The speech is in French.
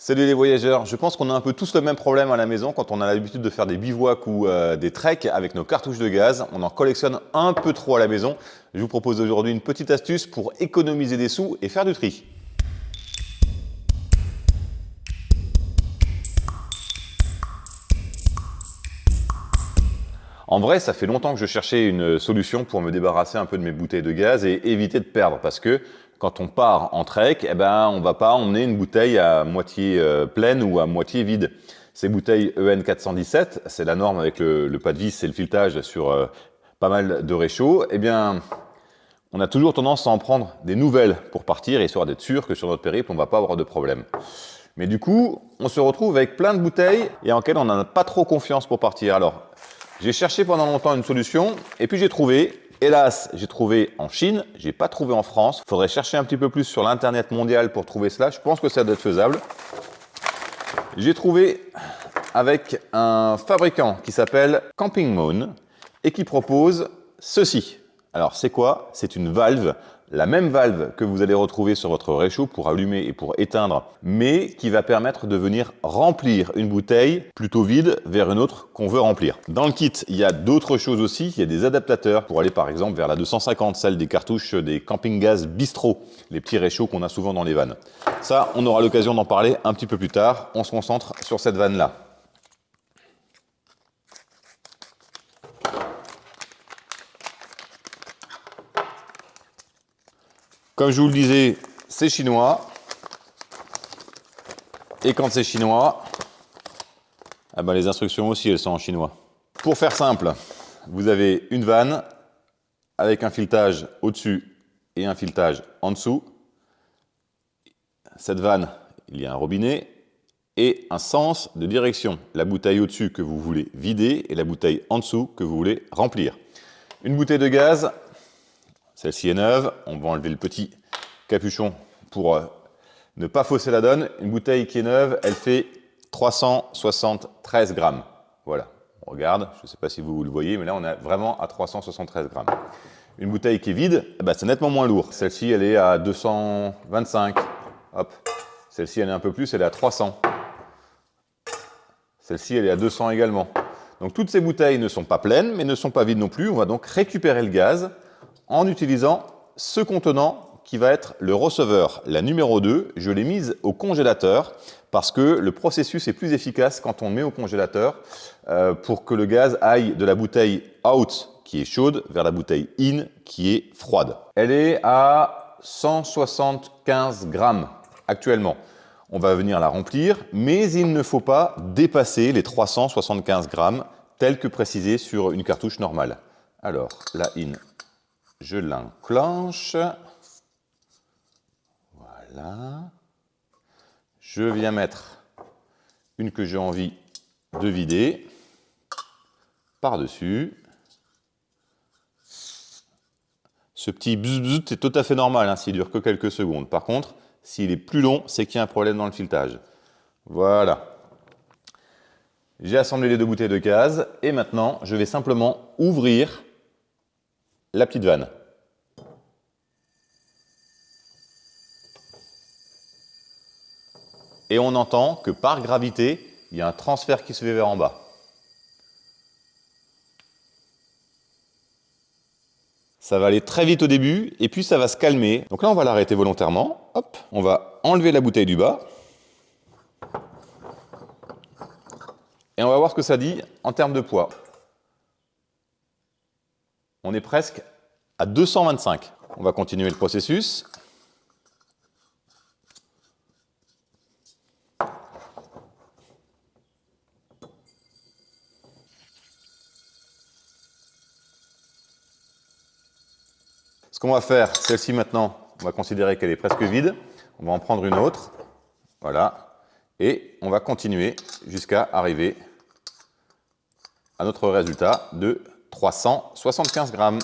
Salut les voyageurs, je pense qu'on a un peu tous le même problème à la maison quand on a l'habitude de faire des bivouacs ou des treks avec nos cartouches de gaz. On en collectionne un peu trop à la maison. Je vous propose aujourd'hui une petite astuce pour économiser des sous et faire du tri. En vrai, ça fait longtemps que je cherchais une solution pour me débarrasser un peu de mes bouteilles de gaz et éviter de perdre parce que quand on part en trek, on ne va pas emmener une bouteille à moitié pleine ou à moitié vide. Ces bouteilles EN 417, c'est la norme avec le pas de vis et le filetage sur pas mal de réchauds, on a toujours tendance à en prendre des nouvelles pour partir, histoire d'être sûr que sur notre périple, on ne va pas avoir de problème. Mais du coup, on se retrouve avec plein de bouteilles et en lesquelles on n'a pas trop confiance pour partir. Alors, j'ai cherché pendant longtemps une solution et puis j'ai trouvé. Hélas, j'ai trouvé en Chine, j'ai pas trouvé en France. Il faudrait chercher un petit peu plus sur l'internet mondial pour trouver cela. Je pense que ça doit être faisable. J'ai trouvé avec un fabricant qui s'appelle Camping Moon et qui propose ceci. Alors c'est quoi? C'est une valve, la même valve que vous allez retrouver sur votre réchaud pour allumer et pour éteindre, mais qui va permettre de venir remplir une bouteille plutôt vide vers une autre qu'on veut remplir. Dans le kit, il y a d'autres choses aussi. Il y a des adaptateurs pour aller par exemple vers la 250, celle des cartouches des camping gaz bistrot, les petits réchauds qu'on a souvent dans les vannes. Ça, on aura l'occasion d'en parler un petit peu plus tard. On se concentre sur cette vanne-là. Comme je vous le disais, c'est chinois. Et quand c'est chinois, les instructions aussi, elles sont en chinois. Pour faire simple, vous avez une vanne avec un filetage au-dessus et un filetage en dessous. Cette vanne, il y a un robinet et un sens de direction. La bouteille au-dessus que vous voulez vider et la bouteille en dessous que vous voulez remplir. Une bouteille de gaz, celle-ci est neuve. On va enlever le petit capuchon pour ne pas fausser la donne. Une bouteille qui est neuve, elle fait 373 grammes. Voilà, on regarde, je ne sais pas si vous le voyez, mais là on est vraiment à 373 grammes. Une bouteille qui est vide, c'est nettement moins lourd. Celle-ci, elle est à 225. Hop. Celle-ci, elle est un peu plus, elle est à 300. Celle-ci, elle est à 200 également. Donc toutes ces bouteilles ne sont pas pleines, mais ne sont pas vides non plus. On va donc récupérer le gaz en utilisant ce contenant qui va être le receveur, la numéro 2. Je l'ai mise au congélateur parce que le processus est plus efficace quand on met au congélateur pour que le gaz aille de la bouteille out qui est chaude vers la bouteille in qui est froide. Elle est à 175 grammes actuellement. On va venir la remplir, mais il ne faut pas dépasser les 375 grammes tels que précisé sur une cartouche normale. Alors, la in, je l'enclenche. Voilà. Je viens mettre une que j'ai envie de vider par-dessus. Ce petit bzz c'est tout à fait normal, hein, s'il dure que quelques secondes. Par contre, s'il est plus long, c'est qu'il y a un problème dans le filetage. Voilà. J'ai assemblé les deux bouteilles de gaz et maintenant, je vais simplement ouvrir la petite vanne. Et on entend que par gravité, il y a un transfert qui se fait vers en bas. Ça va aller très vite au début et puis ça va se calmer. Donc là, on va l'arrêter volontairement. Hop, on va enlever la bouteille du bas. Et on va voir ce que ça dit en termes de poids. On est presque à 225. On va continuer le processus. Ce qu'on va faire, celle-ci maintenant, on va considérer qu'elle est presque vide. On va en prendre une autre. Voilà. Et on va continuer jusqu'à arriver à notre résultat de 375 grammes.